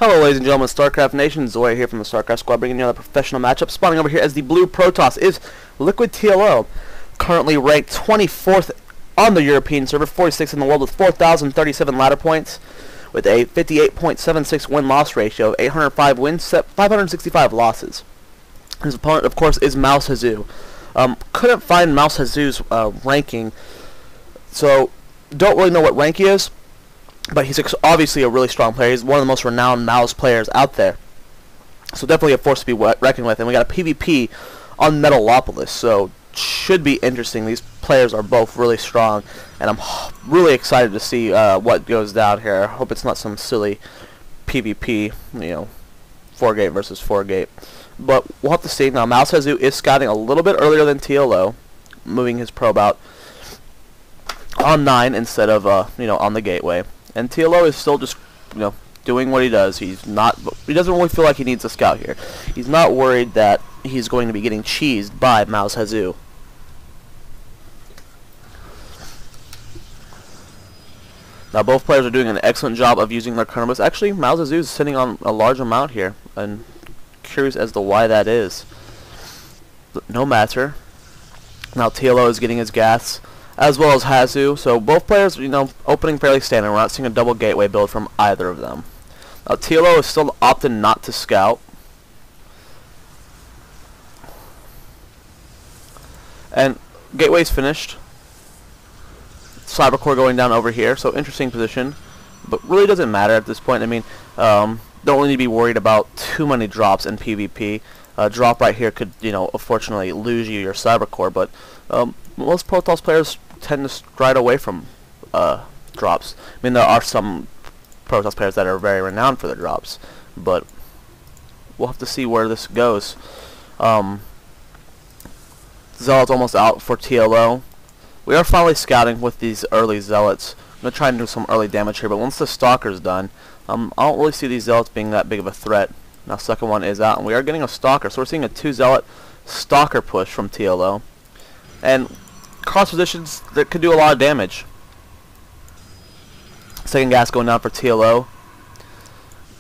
Hello ladies and gentlemen, Starcraft Nation, Zoya here from the Starcraft Squad, bringing you another professional matchup. Spawning over here as the blue protoss is LiquidTLO, currently ranked 24th on the European server, 46th in the world with 4,037 ladder points, with a 58.76 win-loss ratio, 805 wins, 565 losses. His opponent, of course, is mouzHasu. Couldn't find mouzHasu's ranking, so don't really know what rank he is. But he's obviously a really strong player. He's one of the most renowned mouse players out there. So definitely a force to be reckoned with. And we got a PvP on Metalopolis. So should be interesting. These players are both really strong. And I'm really excited to see what goes down here. I hope it's not some silly PvP, 4-gate versus 4-gate. But we'll have to see. Now mouzHasu is scouting a little bit earlier than TLO, moving his probe out on 9 instead of on the gateway. And TLO is still just, doing what he does. He doesn't really feel like he needs a scout here. He's not worried that he's going to be getting cheesed by mouzHasu. Now both players are doing an excellent job of using their chronos. Actually, mouzHasu is sitting on a large amount here, and curious as to why that is. But no matter. Now TLO is getting his gas, as well as Hasu. So both players, opening fairly standard. We're not seeing a double gateway build from either of them. Now TLO is still opted not to scout. And gateway's finished. Cybercore going down over here. So interesting position. But really doesn't matter at this point. I mean, don't really need to be worried about too many drops in PvP. A drop right here could, unfortunately lose you your Cybercore. But most Protoss players tend to stride away from drops. I mean, there are some Protoss players that are very renowned for their drops, but we'll have to see where this goes. Zealot's almost out for TLO. We are finally scouting with these early Zealots. I'm going to try and do some early damage here, but once the Stalker's done, I don't really see these Zealots being that big of a threat. Now, second one is out, and we are getting a Stalker, so we're seeing a 2-Zealot Stalker push from TLO. And cross positions that could do a lot of damage. Second gas going down for TLO.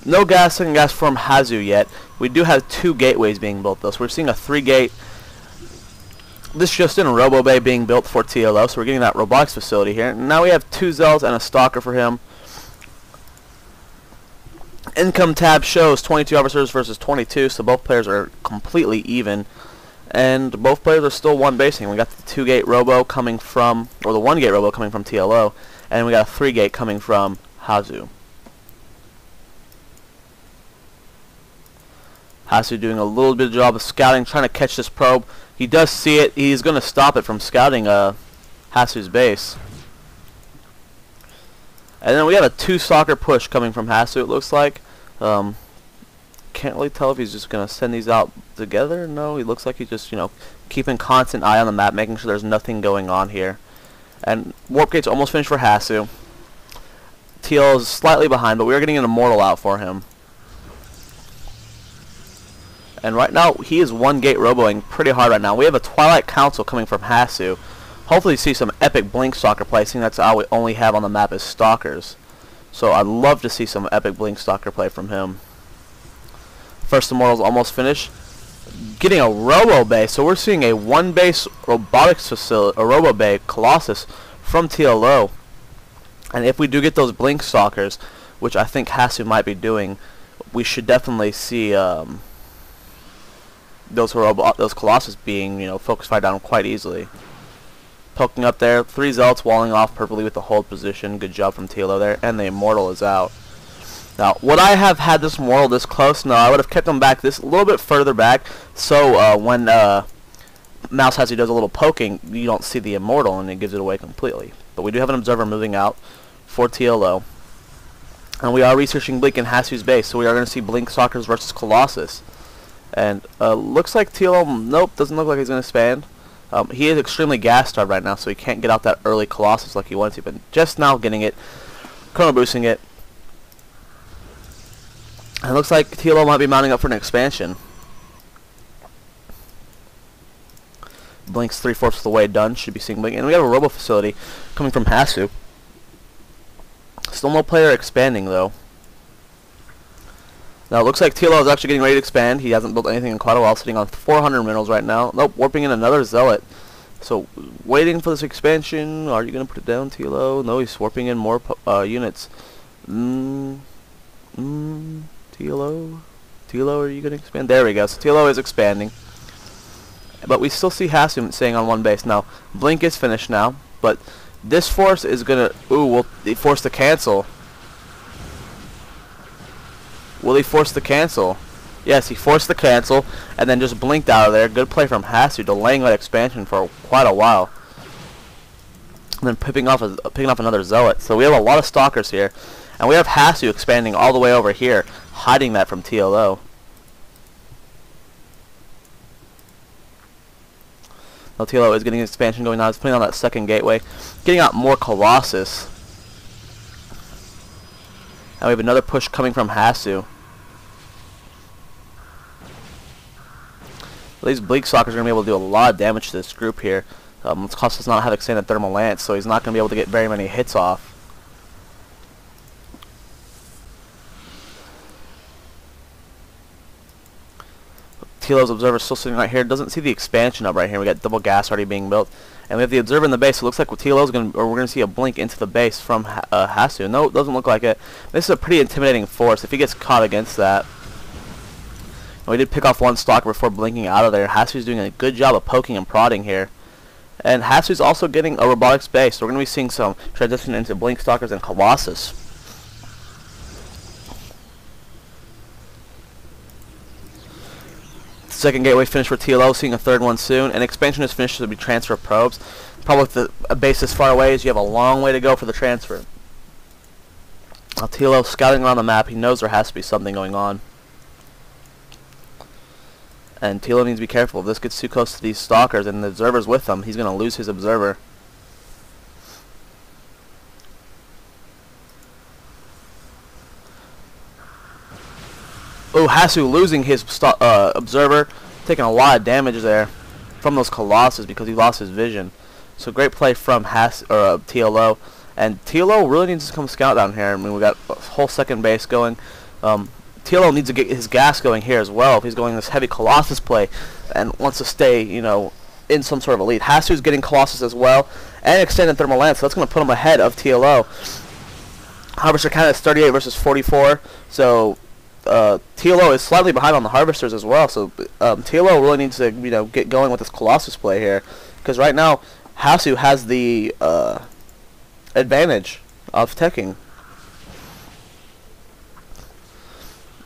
No second gas from Hasu yet. We do have 2 gateways being built though. So we're seeing a 3-gate. This just in a Robo Bay being built for TLO. So we're getting that robotics facility here. And now we have 2 Zealots and a Stalker for him. Income tab shows 22 officers versus 22. So both players are completely even. And both players are still one basing. We got the 2-gate robo coming from, or the 1-gate robo coming from TLO, and we got a 3-gate coming from Hasu. Hasu doing a little bit of job of scouting, trying to catch this probe. He does see it. He's going to stop it from scouting Hasu's base. And then we got a 2-stalker push coming from Hasu, it looks like. Can't really tell if he's just going to send these out together. No, he looks like he's just, keeping constant eye on the map, making sure there's nothing going on here. And Warp Gate's almost finished for Hasu. TL is slightly behind, but we are getting an Immortal out for him. And right now, he is 1-gate roboing pretty hard right now. We have a Twilight Council coming from Hasu. Hopefully see some epic Blink Stalker play, seeing that's all we only have on the map is Stalkers. So I'd love to see some epic Blink Stalker play from him. First Immortal's almost finished. Getting a Robo Bay, so we're seeing a 1-base robotics facility, a Robo Bay Colossus from TLO. And if we do get those Blink Stalkers, which I think Hasu might be doing, we should definitely see those Colossus being, focus fire down quite easily. Poking up there, 3 Zealots walling off perfectly with the hold position. Good job from TLO there, and the Immortal is out. Now, would I have had this Immortal this close? No, I would have kept him back this a little bit further back, so when mouzHasu does a little poking, you don't see the Immortal, and it gives it away completely. But we do have an Observer moving out for TLO. And we are researching Blink in Hasu's base, so we are going to see Blink Stalkers versus Colossus. And looks like TLO, nope, doesn't look like he's going to expand. He is extremely gas-starved right now, so he can't get out that early Colossus like he wanted to, but just now getting it, chrono boosting it. And it looks like TLO might be mounting up for an expansion. Blink's 3/4 of the way done. Should be seeing Blink. And we have a Robo facility coming from Hasu. Still no player expanding, though. Now it looks like TLO is actually getting ready to expand. He hasn't built anything in quite a while, sitting on 400 minerals right now. Nope, warping in another zealot. So waiting for this expansion. Are you going to put it down, TLO? No, he's warping in more units. TLO? TLO, are you going to expand? There we go. So TLO is expanding. But we still see HaSu staying on one base. Now, Blink is finished now. But this force is going to... Ooh, will he force to cancel? Will he force the cancel? Yes, he forced the cancel and then just blinked out of there. Good play from HaSu, delaying that expansion for quite a while. And then picking off another zealot. So we have a lot of stalkers here. And we have HaSu expanding all the way over here, hiding that from TLO. Now TLO is getting expansion going on. It's putting on that second gateway. Getting out more Colossus. And we have another push coming from HaSu. These Bleak Stalkers are going to be able to do a lot of damage to this group here. Colossus does not have extended thermal lance, so he's not going to be able to get very many hits off. TLO's Observer still sitting right here. Doesn't see the expansion up right here. We got double gas already being built. And we have the Observer in the base. So it looks like TLO's going to, or we're going to see a blink into the base from HaSu. No, it doesn't look like it. This is a pretty intimidating force if he gets caught against that. And we did pick off one stalker before blinking out of there. HaSu's doing a good job of poking and prodding here. And HaSu's also getting a robotics base. So we're going to be seeing some transition into blink stalkers and Colossus. Second gateway finished for TLO, seeing a third one soon, and expansion is finished to be transfer of probes. Probably with a base this far away, is you have a long way to go for the transfer. Now TLO scouting around the map, he knows there has to be something going on. And TLO needs to be careful. If this gets too close to these stalkers and the observer's with them, he's going to lose his observer. Oh, HaSu losing his observer, taking a lot of damage there from those Colossus because he lost his vision. So great play from TLO, and TLO really needs to come scout down here. I mean, we got a whole second base going. TLO needs to get his gas going here as well if he's going this heavy Colossus play and wants to stay, you know, in some sort of a lead. HaSu's getting Colossus as well and extended thermal lance, so that's going to put him ahead of TLO. Harvester count is 38 versus 44, so TLO is slightly behind on the harvesters as well, so TLO really needs to, you know, get going with this Colossus play here, because right now HaSu has the advantage of teching.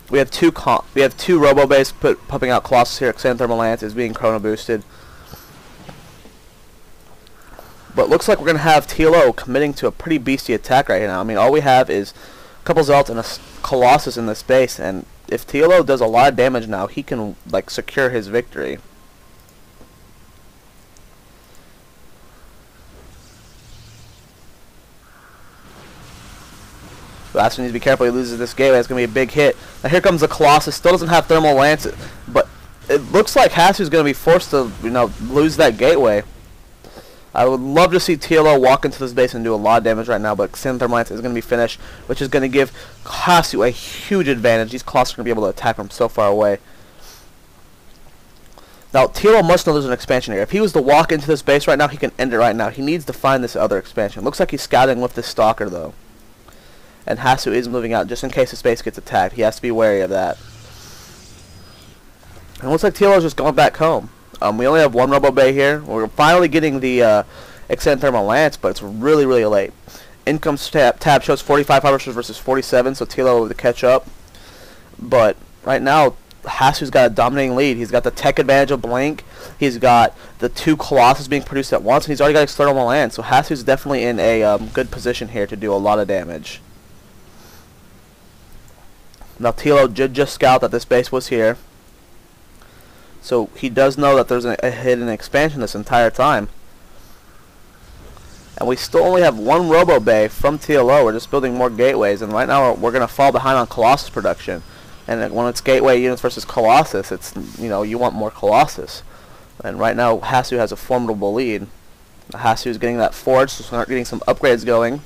We have two Robo Base pumping out Colossus here. Extended thermal lance is being chrono boosted, but looks like we're gonna have TLO committing to a pretty beastie attack right now. I mean, all we have is a couple Zealots and a Colossus in this base, and if TLO does a lot of damage now, he can like secure his victory. HaSu needs to be careful. He loses this gateway. It's going to be a big hit. Now here comes the Colossus. Still doesn't have thermal lance, but it looks like HaSu is going to be forced to, you know, lose that gateway. I would love to see TLO walk into this base and do a lot of damage right now, but extended thermal lance is going to be finished, which is going to give HaSu a huge advantage. These Colossus are going to be able to attack from so far away. Now TLO must know there's an expansion here. If he was to walk into this base right now, he can end it right now. He needs to find this other expansion. Looks like he's scouting with this Stalker though. And HaSu is moving out just in case his base gets attacked. He has to be wary of that. And it looks like TLO is just going back home. We only have one Robo Bay here. We're finally getting the extended thermal lance, but it's really, really late. Income tab shows 45 harvesters versus 47, so TLO will catch up. But right now, HaSu's got a dominating lead. He's got the tech advantage of Blink. He's got the two Colossus being produced at once, and he's already got external lance. So HaSu's definitely in a good position here to do a lot of damage. Now TLO did just scout that this base was here, so he does know that there's a hidden expansion this entire time. And we still only have one Robo Bay from TLO. We're just building more gateways, and right now we're going to fall behind on Colossus production. And when it's gateway units versus Colossus, it's, you know, you want more Colossus. And right now HaSu has a formidable lead. HaSu is getting that forge, so start getting some upgrades going.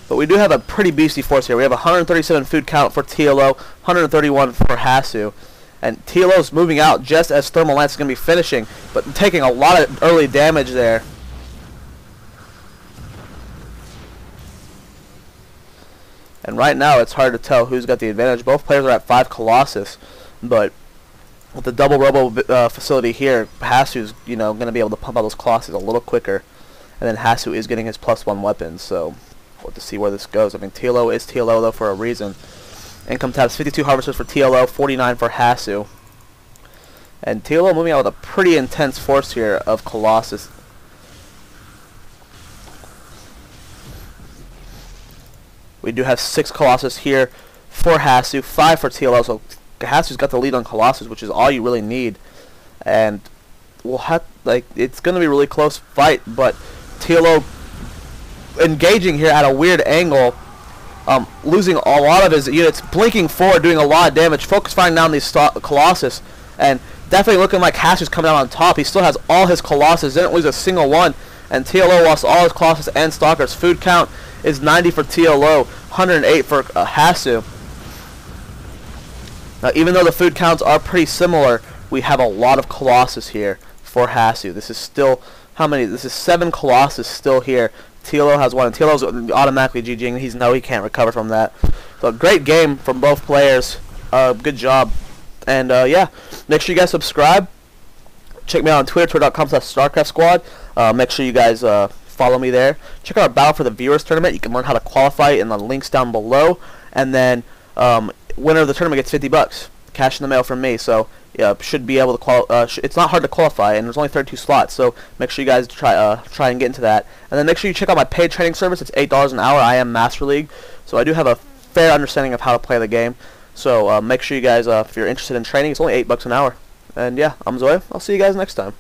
But we do have a pretty beastly force here. We have 137 food count for TLO, 131 for HaSu. And TLO's moving out just as Thermal Lance is going to be finishing, but taking a lot of early damage there. And right now it's hard to tell who's got the advantage. Both players are at 5 Colossus, but with the double robo facility here, HaSu's going to be able to pump out those Colossus a little quicker. And then HaSu is getting his +1 weapons, so we'll have to see where this goes. I mean, TLO is TLO though for a reason. Income tabs, 52 harvesters for TLO, 49 for HaSu. And TLO moving out with a pretty intense force here of Colossus. We do have 6 Colossus here for HaSu, 5 for TLO, so HaSu's got the lead on Colossus, which is all you really need. And we'll have, it's going to be a really close fight, but TLO engaging here at a weird angle. Losing a lot of his units, blinking forward, doing a lot of damage, focus firing down these Colossus, and definitely looking like HaSu's coming out on top. He still has all his Colossus, didn't lose a single one, and TLO lost all his Colossus and Stalkers. Food count is 90 for TLO, 108 for HaSu. Now, even though the food counts are pretty similar, we have a lot of Colossus here for HaSu. This is still, how many? This is 7 Colossus still here. TLO has 1, and TLO's automatically GGing. He can't recover from that. So great game from both players. Good job. And yeah, make sure you guys subscribe. Check me out on Twitter, twitter.com/Starcraft Squad. Make sure you guys follow me there. Check out our Battle for the Viewers tournament. You can learn how to qualify in the links down below. And then winner of the tournament gets $50. Cash in the mail from me. So yeah, should be able to qualify. It's not hard to qualify, and there's only 32 slots. So make sure you guys try and get into that. And then make sure you check out my paid training service. It's $8 an hour. I am Master League, so I do have a fair understanding of how to play the game. So make sure you guys, if you're interested in training, it's only $8 an hour. And yeah, I'm Zoya. I'll see you guys next time.